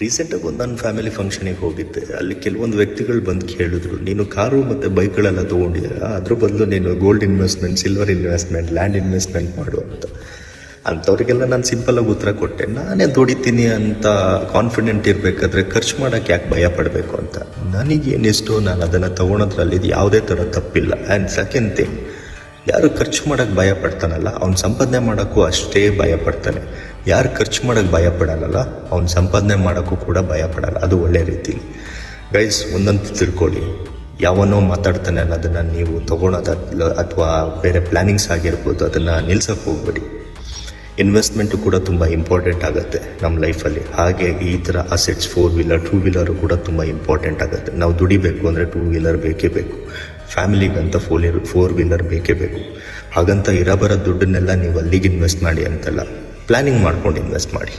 ರೀಸೆಂಟಾಗಿ ಒಂದು ನನ್ನ ಫ್ಯಾಮಿಲಿ ಫಂಕ್ಷನಿಗೆ ಹೋಗಿದ್ದೆ. ಅಲ್ಲಿ ಕೆಲವೊಂದು ವ್ಯಕ್ತಿಗಳು ಬಂದು ಕೇಳಿದ್ರು, ನೀನು ಕಾರು ಮತ್ತು ಬೈಕ್ಗಳೆಲ್ಲ ತೊಗೊಂಡಿದ್ದೀರ, ಅದ್ರ ಬದಲು ನೀನು gold investment, silver investment, land investment ಮಾಡು ಅಂತ. ಅಂಥವ್ರಿಗೆಲ್ಲ ನಾನು ಸಿಂಪಲಾಗಿ ಉತ್ತರ ಕೊಟ್ಟೆ, ನಾನೇ ದುಡಿತೀನಿ ಅಂತ ಕಾನ್ಫಿಡೆಂಟ್ ಇರಬೇಕಾದ್ರೆ ಖರ್ಚು ಮಾಡೋಕ್ಕೆ ಯಾಕೆ ಭಯ ಪಡಬೇಕು ಅಂತ. ನನಗೇನಿಷ್ಟು ನಾನು ಅದನ್ನು ತೊಗೊಳೋದ್ರಲ್ಲಿ ಯಾವುದೇ ಥರ ತಪ್ಪಿಲ್ಲ. ಆ್ಯಂಡ್ ಸೆಕೆಂಡ್ ಥಿಂಗ್, ಯಾರು ಖರ್ಚು ಮಾಡೋಕ್ಕೆ ಭಯ ಪಡ್ತಾನಲ್ಲ ಅವ್ನು ಸಂಪಾದನೆ ಮಾಡೋಕ್ಕೂ ಅಷ್ಟೇ ಭಯ ಪಡ್ತಾನೆ. ಯಾರು ಖರ್ಚು ಮಾಡೋಕ್ಕೆ ಭಯ ಪಡಲ್ಲ ಅವ್ನು ಸಂಪಾದನೆ ಮಾಡೋಕ್ಕೂ ಕೂಡ ಭಯ ಪಡಲ್ಲ. ಅದು ಒಳ್ಳೆ ರೀತಿಲಿ. ಗೈಸ್, ಒಂದಂತೂ ತಿಳ್ಕೊಳ್ಳಿ, ಯಾವನೋ ಮಾತಾಡ್ತಾನೆ ಅನ್ನೋದನ್ನು ನೀವು ತೊಗೊಳೋದಲ್ಲ ಅಥವಾ ಬೇರೆ ಪ್ಲ್ಯಾನಿಂಗ್ಸ್ ಆಗಿರ್ಬೋದು, ಅದನ್ನು ನಿಲ್ಸೋಕ್ಕೆ ಹೋಗ್ಬೇಡಿ. ಇನ್ವೆಸ್ಟ್ಮೆಂಟು ಕೂಡ ತುಂಬ ಇಂಪಾರ್ಟೆಂಟ್ ಆಗುತ್ತೆ ನಮ್ಮ ಲೈಫಲ್ಲಿ. ಹಾಗೆ ಈ ಥರ ಅಸೆಟ್ಸ್ 4 ವೀಲರ್ 2 ವೀಲರು ಕೂಡ ತುಂಬ ಇಂಪಾರ್ಟೆಂಟ್ ಆಗುತ್ತೆ. ನಾವು ದುಡಿಬೇಕು ಅಂದರೆ 2 ವೀಲರ್ ಬೇಕೇ ಬೇಕು. ಫ್ಯಾಮಿಲಿಗಂತ 4 ವೀಲರ್ ಬೇಕೇ ಬೇಕು. ಹಾಗಂತ ಇರಬರೋ ದುಡ್ಡನ್ನೆಲ್ಲ ನೀವು ಅಲ್ಲಿಗೆ ಇನ್ವೆಸ್ಟ್ ಮಾಡಿ ಅಂತಲ್ಲ, ಪ್ಲ್ಯಾನಿಂಗ್ ಮಾಡ್ಕೊಂಡು ಇನ್ವೆಸ್ಟ್ ಮಾಡಿ.